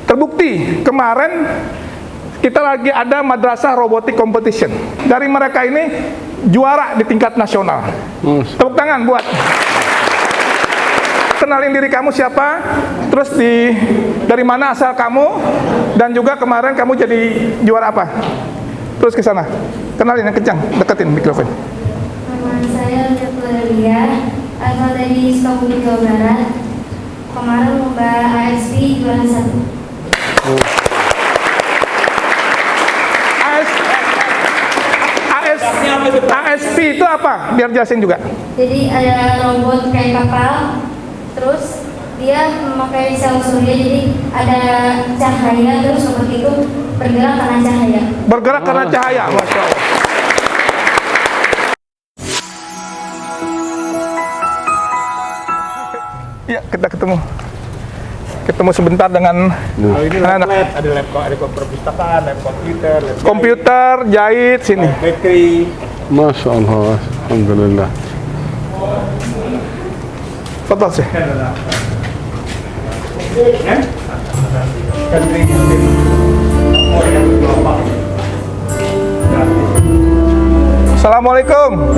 Terbukti kemarin kita lagi ada madrasah robotik competition. Dari mereka ini juara di tingkat nasional. Tepuk tangan buat. Kenalin diri kamu siapa, terus dari mana asal kamu, dan juga kemarin kamu jadi juara apa. Terus ke sana. Kenalin yang kencang, deketin mikrofon. Nama saya Lia, asal dari Sukabumi, Jawa Barat. Kemarin lomba ASP juara 1. ASP itu apa? Biar jelasin juga. Jadi ada robot kayak kapal, terus dia memakai sel surya, jadi ada cahaya, terus robot itu bergerak karena cahaya. Bergerak karena cahaya, Masya Allah. Ya, kita ketemu sebentar dengan anak-anak. Ada lab perpustakaan, lab komputer, jahit sini. bakery. Masya Allah, Alhamdulillah. Foto sih. Assalamualaikum.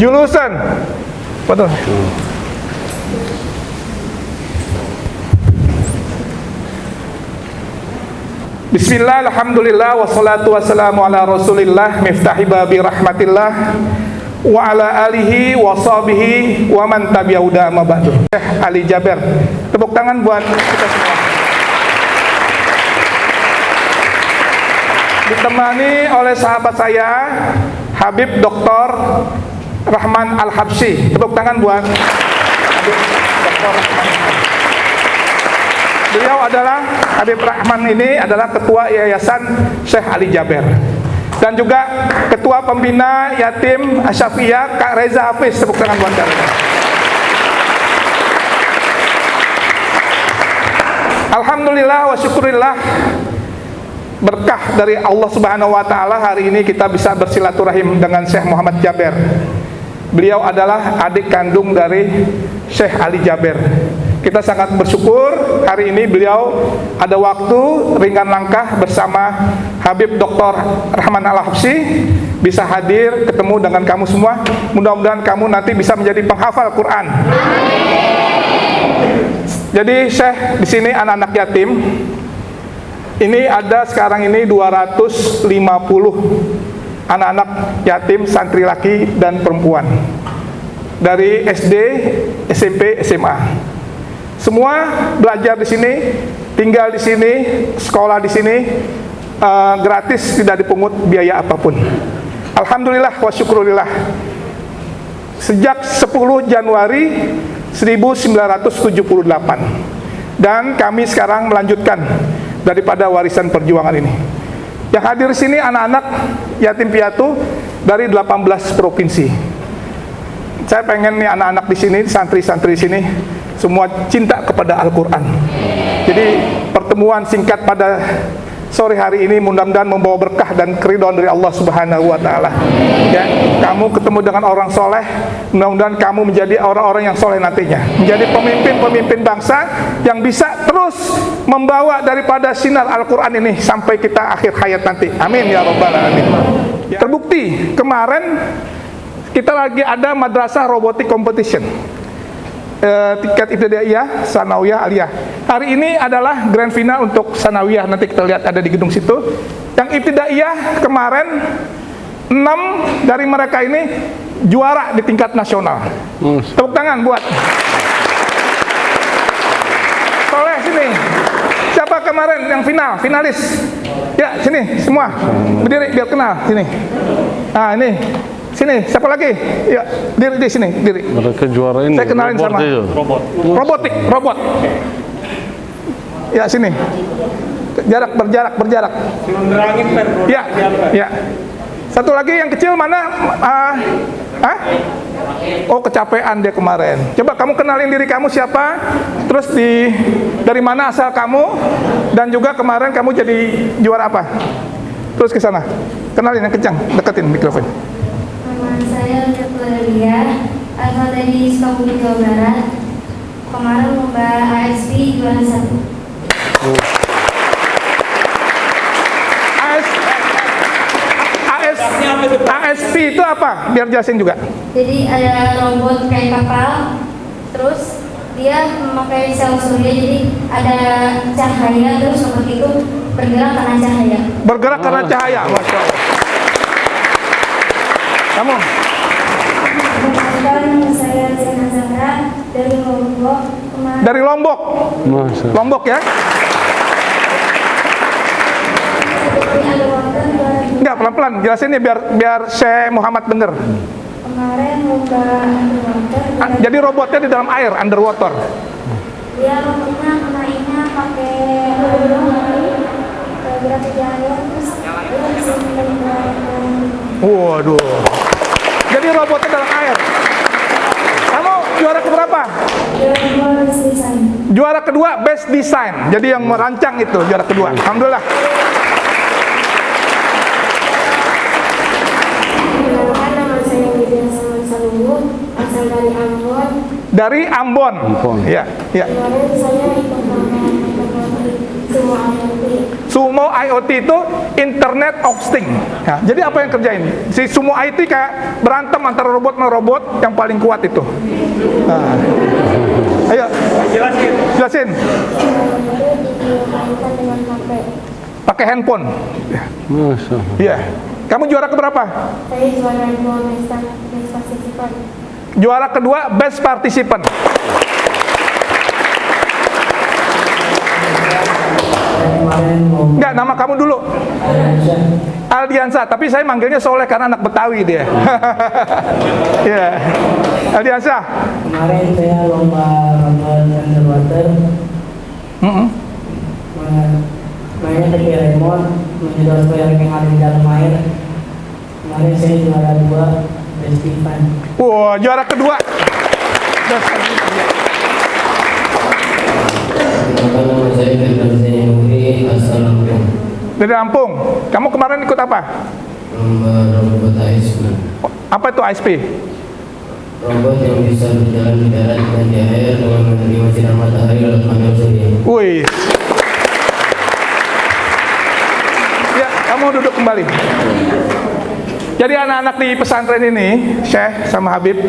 Jurusan. Betul. Bismillah, alhamdulillah, wassalatu wassalamu ala rasulillah, miftahi babi rahmatillah, wa ala alihi wa sahbihi wa man tabi'uda amma ba'du. Syekh Ali Jaber. Tepuk tangan buat kita semua. Ditemani oleh sahabat saya, Habib Dr. Rahman Al-Habsyi. Tepuk tangan buat Habib Dr. Rahman. Beliau adalah Habib Rahman, ini adalah ketua Yayasan Syekh Ali Jaber, dan juga ketua pembina yatim Asyafiyah Kak Reza Hafiz. Tepuk tangan buat Kak Reza. Alhamdulillah wa syukurillah, berkah dari Allah Subhanahu wa taala, hari ini kita bisa bersilaturahim dengan Syekh Muhammad Jaber. Beliau adalah adik kandung dari Syekh Ali Jaber. Kita sangat bersyukur hari ini beliau ada waktu ringan langkah bersama Habib Dr. Rahman Al-Habsyi bisa hadir ketemu dengan kamu semua. Mudah-mudahan kamu nanti bisa menjadi penghafal Quran. Jadi Syekh di sini anak-anak yatim. Ini ada sekarang ini 250 anak-anak yatim santri laki dan perempuan dari SD, SMP, SMA. Semua belajar di sini, tinggal di sini, sekolah di sini, gratis, tidak dipungut biaya apapun. Alhamdulillah wa syukurillah. Sejak 10 Januari 1978, dan kami sekarang melanjutkan daripada warisan perjuangan ini. Yang hadir di sini anak-anak yatim piatu dari 18 provinsi. Saya pengen nih anak-anak di sini, santri-santri di sini semua cinta kepada Al-Quran. Jadi pertemuan singkat pada sore hari ini mudah-mudahan membawa berkah dan keridhaan dari Allah Subhanahu wa taala. Ya, kamu ketemu dengan orang soleh, mudah-mudahan kamu menjadi orang-orang yang soleh nantinya, menjadi pemimpin-pemimpin bangsa yang bisa terus membawa daripada sinar Al-Qur'an ini sampai kita akhir hayat nanti. Amin ya rabbal alamin. Ya. Terbukti kemarin kita lagi ada madrasah robotik competition. Tingkat ibtidaiyah, sanawiyah, aliyah. Hari ini adalah grand final untuk sanawiyah, nanti kita lihat ada di gedung situ. Yang ibtidaiyah kemarin 6 dari mereka ini juara di tingkat nasional. Tepuk tangan buat Soleh sini. Siapa kemarin yang finalis? Ya, sini semua. Berdiri biar kenal sini. Nah, ini. Sini, siapa lagi? Ya, diri di sini, diri. Mereka juara ini. Saya kenalin sama robot. Ya, sini. Berjarak. Ya. Satu lagi yang kecil mana? Oh, kecapean dia kemarin. Coba kamu kenalin diri kamu siapa? Terus dari mana asal kamu? Dan juga kemarin kamu jadi juara apa? Terus ke sana. Kenalin yang kencang, deketin mikrofon. Nama saya Lelia, asal dari Sukabumi, Jawa Barat. Kemarin lomba ASP juara 1. ASP itu apa? Biar jelasin juga. Jadi ada robot kayak kapal, terus dia memakai sel surya, jadi ada cahaya, terus robot itu bergerak karena cahaya. Bergerak karena cahaya, Masya Allah. Kamu? Nama saya Zena Zahra dari Lombok. Dari Lombok. Lombok ya? Enggak, pelan-pelan jelasin ya biar Syekh Muhammad denger. Kemarin lomba underwater. Jadi robotnya di dalam air, underwater. Dia robotnya naiknya pakai gerakan cahaya, terus dia bisa mengendalikan. Waduh. Jadi robotnya dalam air. Kamu juara keberapa? Juara kedua, best design. Jadi yang merancang itu juara kedua. Alhamdulillah. Nama saya Widya Salunggu, asal dari Ambon. Dari Ambon. Ya. Kemarin saya ikut semua Sumo IoT itu Internet of Things. Ya, jadi apa yang kerjain? Si Sumo IoT kayak berantem antara robot sama robot yang paling kuat itu. Nah. Ayo, jelasin. Pakai handphone. Iya. Kamu juara keberapa? Saya juara 2 best participant. Juara kedua best participant. Enggak, nama kamu dulu. Aldiansa, tapi saya manggilnya Soleh karena anak Betawi dia. Ya. Aldiansa. Kemarin saya lomba underwater. Mainnya pakai remote, menyedot koyak yang ada di dalam air. Kemarin saya juara 2 best event. Wah, juara kedua. Nama saya Firdan Zainuri, asal Lampung. Dari Lampung. Kamu kemarin ikut apa? Lomba robot ASP. Apa itu ASP? Robot yang bisa berjalan di darat dan di air dengan menerima sinar matahari lewat panel surya. Wih. Ya, kamu duduk kembali. Jadi anak-anak di pesantren ini, Syekh sama Habib,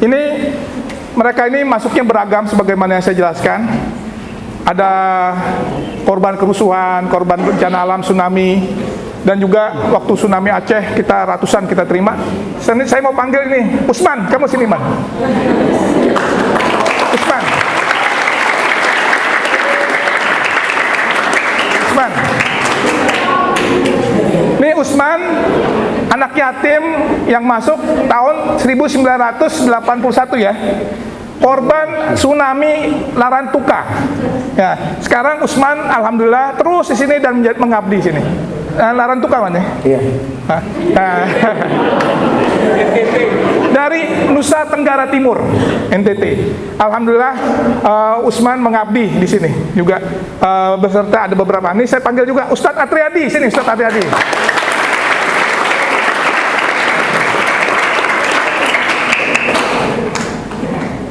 ini mereka ini masuknya beragam sebagaimana yang saya jelaskan. Ada korban kerusuhan, korban bencana alam, tsunami, dan juga waktu tsunami Aceh kita ratusan kita terima. Saya mau panggil ini, Usman, kamu sini Man. Usman. Ini Usman, anak yatim yang masuk tahun 1981 ya. Korban tsunami Larantuka. Ya, sekarang Usman alhamdulillah terus di sini dan mengabdi sini. Laran tuh kawan ya? Iya. Hah? Nah. Dari Nusa Tenggara Timur, NTT. Alhamdulillah, Usman mengabdi di sini juga, beserta ada beberapa. Ini saya panggil juga Ustadz Atriadi, sini Ustadz Atriadi.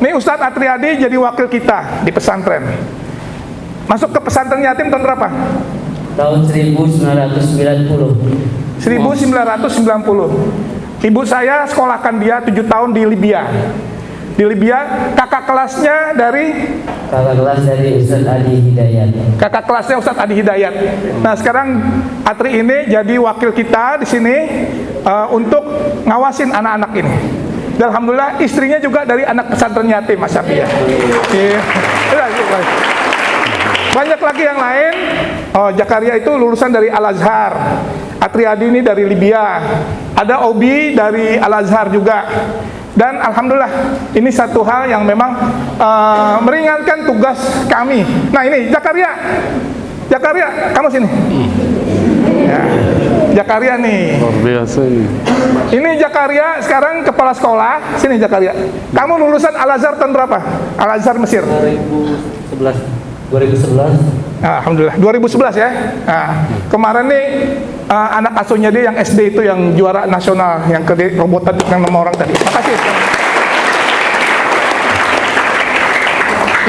Ini Ustadz Atriadi jadi wakil kita di pesantren. Masuk ke pesantren yatim tahun berapa? Tahun 1990. 1990. Ibu saya sekolahkan dia 7 tahun di Libya. Di Libya, kakak kelasnya dari Ustadz Adi Hidayat. kakak kelasnya Ustadz Adi Hidayat. Nah, sekarang Atri ini jadi wakil kita di sini untuk ngawasin anak-anak ini. Dan alhamdulillah istrinya juga dari anak pesantren yatim, Mas Syafi ya. Iya. Banyak lagi yang lain. Jakaria itu lulusan dari Al-Azhar. Atriadi ini dari Libya. Ada Obi dari Al-Azhar juga. Dan alhamdulillah ini satu hal yang memang meringankan tugas kami. Nah ini Jakaria, kamu sini. Ya, Jakaria nih. Luar biasa ini. Ini Jakaria sekarang kepala sekolah. Sini Jakaria. Kamu lulusan Al-Azhar tahun berapa? Al-Azhar Mesir. 2011. Alhamdulillah 2011 ya. Nah, kemarin nih anak asuhnya dia yang SD itu yang juara nasional yang ke robotan yang 6 orang tadi. Makasih.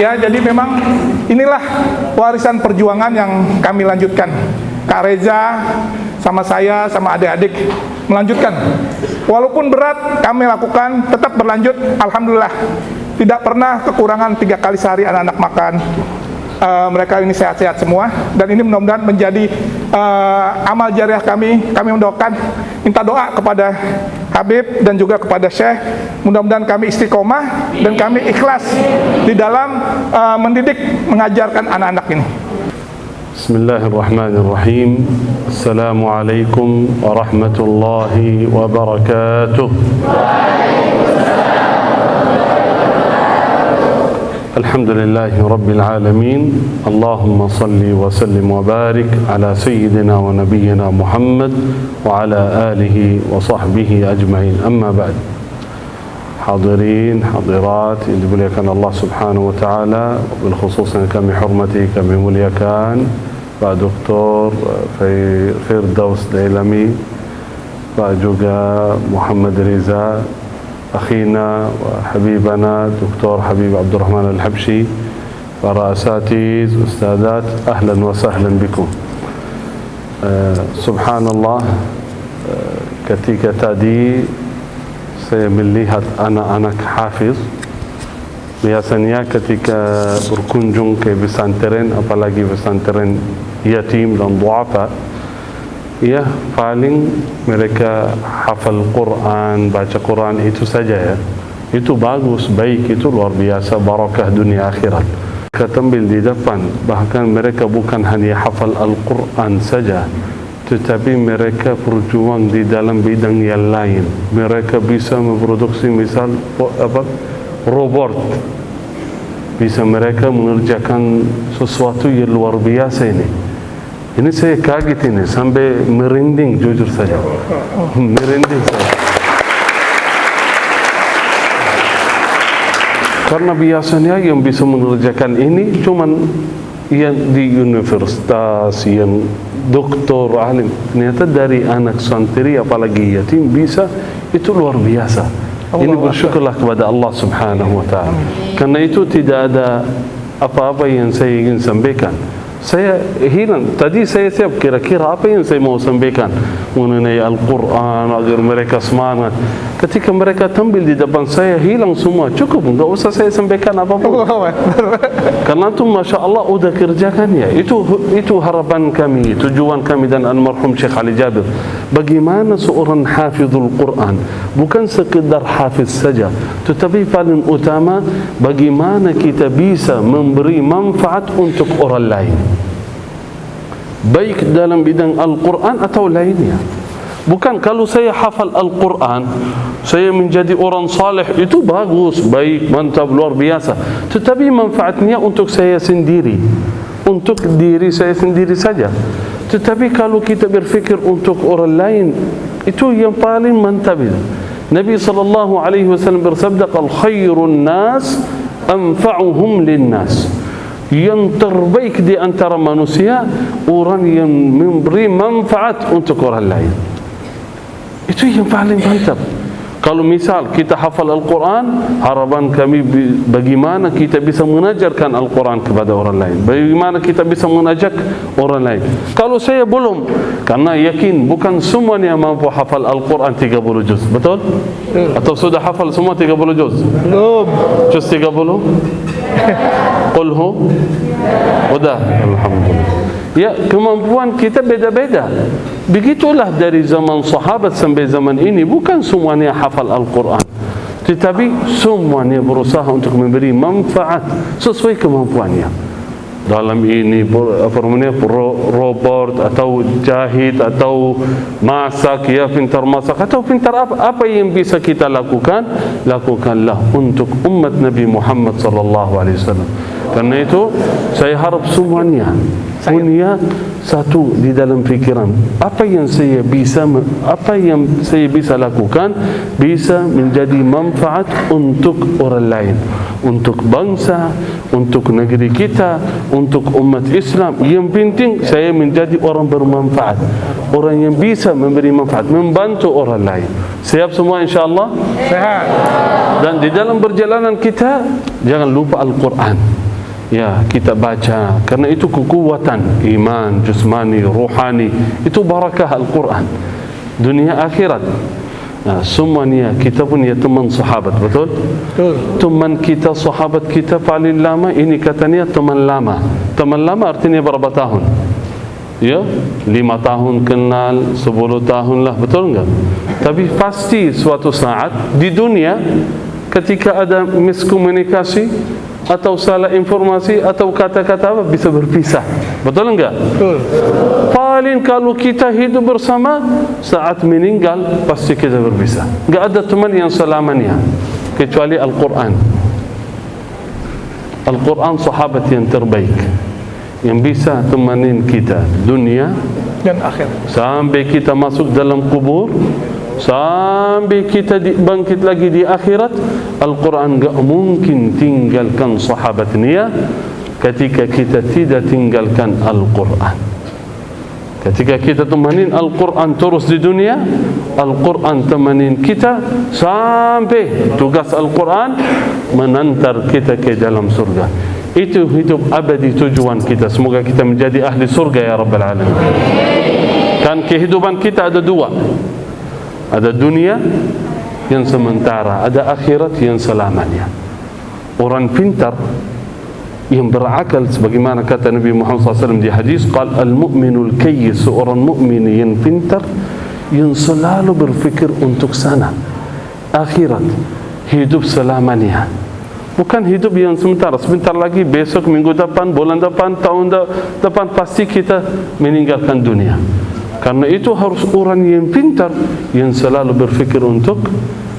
Ya, jadi memang inilah warisan perjuangan yang kami lanjutkan. Kak Reza sama saya sama adik-adik melanjutkan. Walaupun berat kami lakukan, tetap berlanjut. Alhamdulillah. Tidak pernah kekurangan 3 kali sehari anak-anak makan. Mereka ini sehat-sehat semua, dan ini mudah-mudahan menjadi amal jariah kami. Kami mendoakan, minta doa kepada Habib dan juga kepada Syekh, mudah-mudahan kami istiqomah dan kami ikhlas di dalam mendidik, mengajarkan anak-anak ini. Bismillahirrahmanirrahim. Assalamualaikum warahmatullahi wabarakatuh. Alhamdulillahi Rabbil Alamin. Allahumma salli wa sallim wa barik ala Sayyidina wa Nabiyyina Muhammad wa ala alihi wa sahbihi ajma'in. Amma ba'd. Hadirin, hadirat yang dimuliakan Allah Subhanahu wa Ta'ala, bil khusus yang kami hormati, kami muliakan Pak Dr. Firdaus Dailami, Pak juga Muhammad Riza, أخينا وحبيبنا دكتور حبيب عبد الرحمن الحبشي, para asatiz, ustazat, ahlan wa sahlan bikum. Subhanallah, ketika tadi saya melihat anak-anak hafiz, biasanya ketika berkunjung ke pesantren, apalagi pesantren yatim dan duafa, ya paling mereka hafal Quran, baca Quran itu saja ya. Itu bagus, baik, itu luar biasa, barakah dunia akhirat. Mereka tampil di depan, bahkan mereka bukan hanya hafal Al-Quran saja, tetapi mereka berjuang di dalam bidang yang lain. Mereka bisa memproduksi misal robot. Bisa mereka mengerjakan sesuatu yang luar biasa ini. Ini saya kaget ini, sampai merinding jujur saja. Merinding saya. Karena biasanya yang bisa mengerjakan ini cuman yang di universitas, yang doktor, alim. Ternyata dari anak santri apalagi yatim bisa, itu luar biasa. Ini bersyukurlah kepada Allah Subhanahu wa Ta'ala. Karena itu tidak ada apa-apa yang saya ingin sampaikan. Saya hilang, tadi saya siap kira-kira apa yang saya mau sampaikan mengenai Al-Quran agar mereka semangat. Ketika mereka tampil di depan saya, hilang semua. Cukup, enggak usah saya sampaikan apa-apa. Karena itu Masya Allah udah kerjakan ya. Itu harapan kami, tujuan kami dan almarhum Syekh Ali Jabir. Bagaimana seorang hafizul Quran, bukan sekedar hafiz saja, tetapi paling utama bagaimana kita bisa memberi manfaat untuk orang lain, baik dalam bidang Al-Quran atau lainnya. Bukan kalau saya hafal Al-Quran, saya menjadi orang saleh, itu bagus, baik, mantap, luar biasa. Tetapi manfaatnya untuk saya sendiri, untuk diri saya sendiri saja. Tetapi kalau kita berfikir untuk orang lain, itu yang paling mantap itu. Nabi SAW bersabda, "Al khairun nas anfa'uhum linnas." Yang terbaik di antara manusia orang yang memberi manfaat untuk orang lain. Itu yang paling mantap. Kalau misal kita hafal Al-Quran, harapan kami bagaimana kita bisa mengajarkan Al-Quran kepada orang lain, bagaimana kita bisa mengajak orang lain. Kalau saya belum, karena yakin bukan semuanya mampu hafal Al-Quran 30 juz, betul? Atau sudah hafal semua 30 juz? Belum. Juz 30? Qulhu? Udah, alhamdulillah. Ya, kemampuan kita beda-beda. Begitulah dari zaman sahabat sampai zaman ini, bukan semuanya hafal Al-Quran, tetapi semuanya berusaha untuk memberi manfaat sesuai kemampuannya. Dalam ini robot atau jahit atau masak, ya pintar masak atau pintar apa yang bisa kita lakukan, lakukanlah untuk umat Nabi Muhammad sallallahu alaihi wasallam. Karena itu saya harap semuanya punya satu di dalam fikiran, apa yang saya bisa lakukan bisa menjadi manfaat untuk orang lain, untuk bangsa, untuk negeri kita, untuk umat Islam. Yang penting saya menjadi orang bermanfaat, orang yang bisa memberi manfaat, membantu orang lain. Siap semua insyaAllah? Sehat. Dan di dalam perjalanan kita jangan lupa Al-Quran. Ya, kita baca, karena itu kekuatan iman, jasmani, rohani. Itu barakah Al-Quran, dunia akhirat. Nah, semuanya kita punya teman sahabat, betul? Betul. Teman kita, sahabat kita paling lama, ini katanya teman lama. Teman lama artinya berapa tahun? Ya, 5 tahun kenal, 10 tahun lah, betul enggak? Tapi pasti suatu saat di dunia ketika ada miskomunikasi atau salah informasi atau kata-kata apa bisa berpisah, betul enggak? Betul. Paling kalau kita hidup bersama, saat meninggal pasti kita berpisah. Enggak ada teman yang selamanya kecuali Al-Quran. Al-Quran sahabat yang terbaik, yang bisa temanin kita dunia Dan akhir. sampai kita masuk dalam kubur, sampai kita bangkit lagi di akhirat. Al-Quran enggak mungkin tinggalkan sahabat dia ketika kita tidak tinggalkan Al-Quran. Ketika kita temanin Al-Quran terus di dunia, Al-Quran temanin kita sampai tugas Al-Quran menantar kita ke dalam surga. Itu hidup abadi tujuan kita. Semoga kita menjadi ahli surga ya Rabbal Alamin. Kan kehidupan kita ada dua, ada dunia yang sementara, ada akhirat yang selamanya. Orang pintar yang berakal, sebagaimana kata Nabi Muhammad SAW di hadis, qal al-mu'minul kayyis, seorang mukmin yang pintar, yang selalu berfikir untuk sana, akhirat, hidup selamanya. Bukan hidup yang sementara, sebentar lagi, besok, minggu depan, bulan depan, tahun depan pasti kita meninggalkan dunia. Karena itu harus orang yang pintar, yang selalu berfikir untuk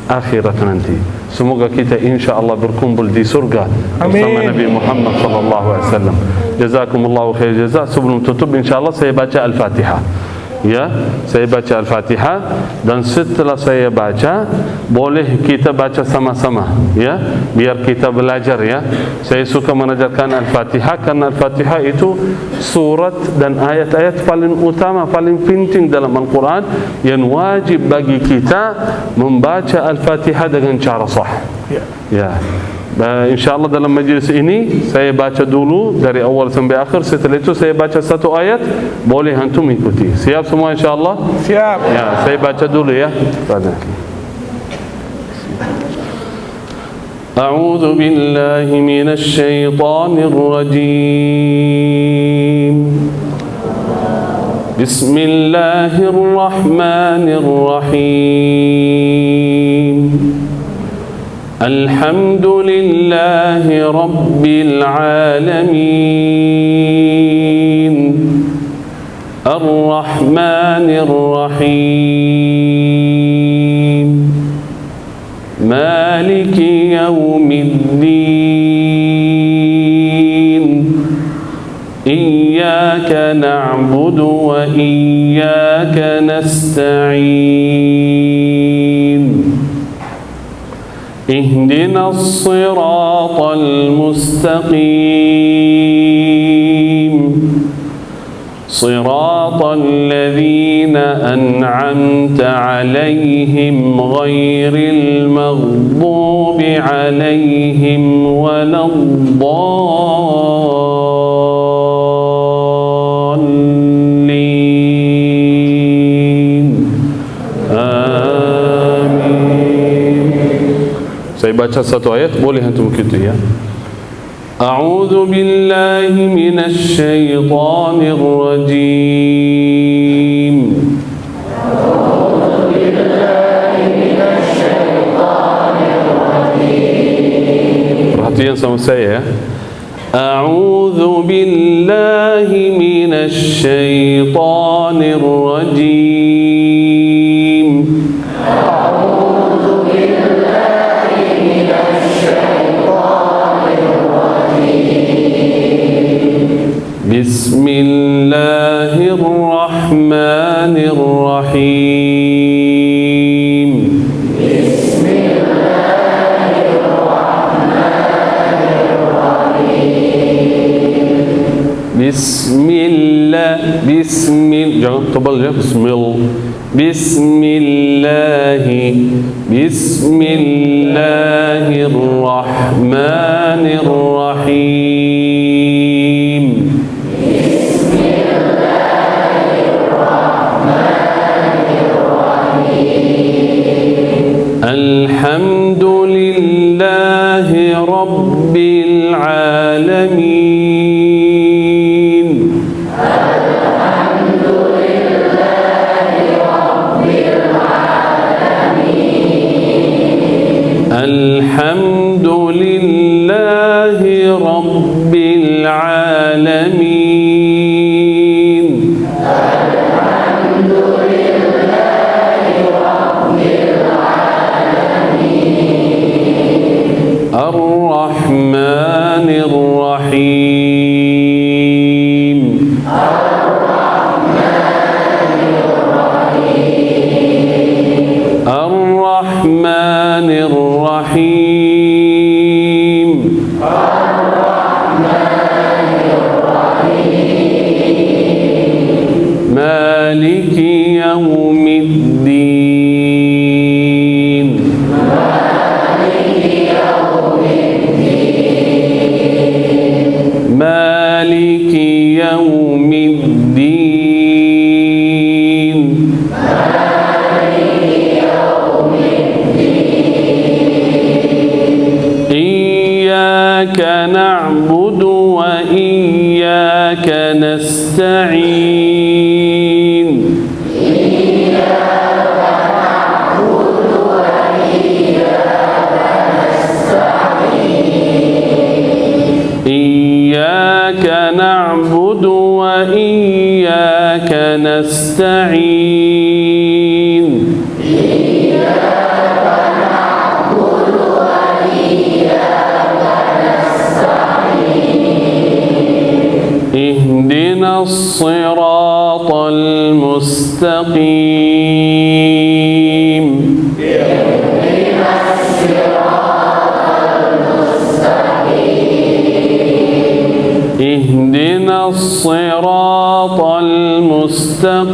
akhirat nanti. Semoga kita insya-Allah berkumpul di surga bersama Nabi Muhammad sallallahu alaihi wasallam. Jazakumullahu khair jazaa. Sebelum tutup insya-Allah saya baca Al-Fatihah. Ya, saya baca Al-Fatihah, dan setelah saya baca boleh kita baca sama-sama, ya, biar kita belajar, ya. Saya suka mengajarkan Al-Fatihah karena Al-Fatihah itu surat dan ayat-ayat paling utama, paling penting dalam Al-Quran, yang wajib bagi kita membaca Al-Fatihah dengan cara sah. Ya. InsyaAllah dalam majlis ini saya baca dulu dari awal sampai akhir. Setelah itu saya baca satu ayat, boleh antum ikuti. Siap semua insyaAllah? Siap. Ya, saya baca dulu ya. A'udzu billahi minasy syaithanir rajim. Bismillahirrahmanirrahim. Alhamdulillahi Rabbil Alamin, Ar-Rahmanir Rahim, Maliki Yawmiddin, Iyyaka na'budu wa نستعين اهدنا الصراط المستقيم صراط الذين أنعمت عليهم غير المغضوب عليهم ولا الضالين آمين. Saya baca satu ayat, boleh antum begitu ya. أعوذ بالله من الشيطان الرجيم perhatian sama saya. أعوذ بالله من الشيطان الرجيم بسم الله الرحمن الرحيم بسم الله الرحمن الرحيم بسم الله jangan tebal ya بسم الله الرحمن الرحيم الحمد لله رب العالمين الحمد لله رب العالمين الحمد لله رب العالمين الرحمن الرحيم الرحمن الرحيم مالك يوم الدين مالك يوم الدين إياك نعبد وإياك نستعين إياك نعبد وإياك نستعين اهدنا الصراط المستقيم اهدنا الصراط المستقيم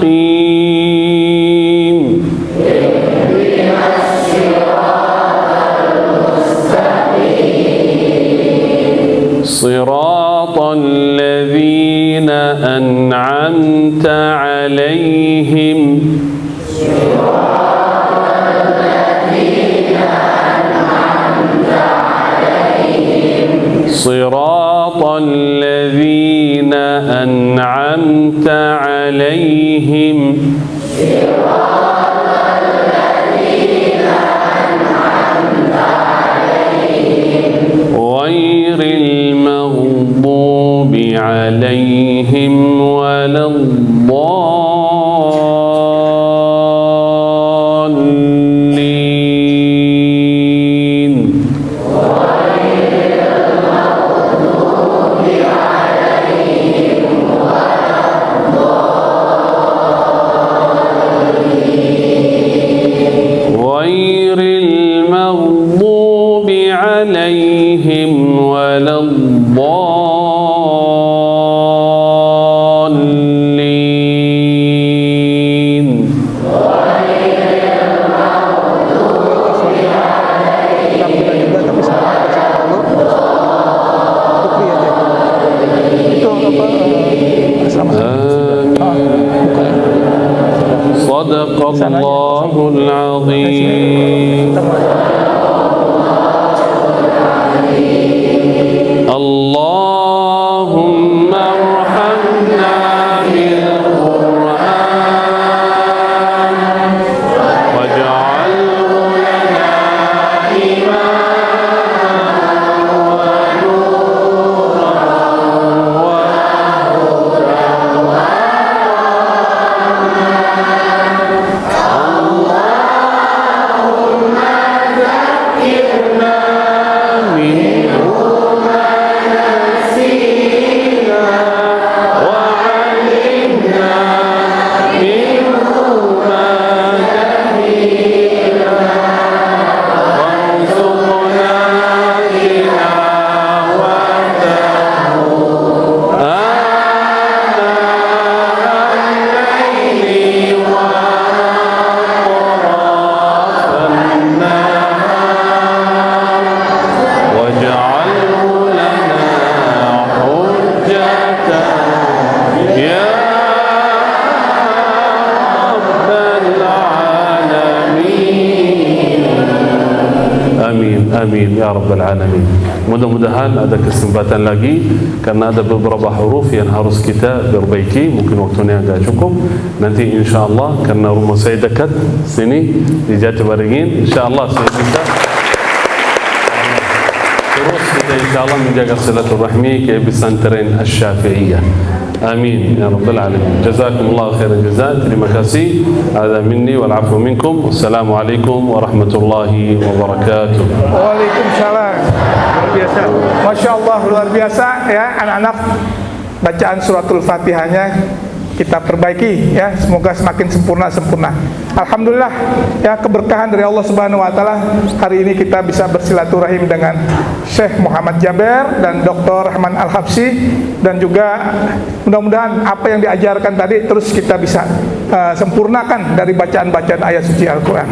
صراط الذين أنعمت عليهم صراط الذين أنعمت عليهم Sadaqallahul azim. Allahumma arhamna bil Qur'an waj'alhu lana imaman wa nuran wa hudan wa Allahumma zakkirna minhu Amin ya rabbal alamin. Mudah-mudahan ada kesempatan lagi karena ada beberapa huruf yang harus kita perbaiki. Mungkin waktunya agak cukup. Nanti insyaallah karena rumah saya dekat sini di Jatiwaringin, insyaallah saya bisa terus kita insyaallah menjaga silaturahmi ke pesantren Asy-Syafi'iyah. Amin ya rabbal alamin. Jazakumullah khairan jazaa. Terima kasih. Hadza minni wal 'afwu minkum. Wassalamualaikum warahmatullahi wabarakatuh. Waalaikumsalam. Luar biasa. Masya Allah, luar biasa ya anak-anak. Bacaan suratul Fatihahnya kita perbaiki ya, semoga semakin sempurna. Alhamdulillah ya, keberkahan dari Allah Subhanahu wa taala. Hari ini kita bisa bersilaturahim dengan Syekh Muhammad Jaber dan Dr. Rahman Al-Habsyi, dan juga mudah-mudahan apa yang diajarkan tadi terus kita bisa sempurnakan dari bacaan-bacaan ayat suci Al-Qur'an.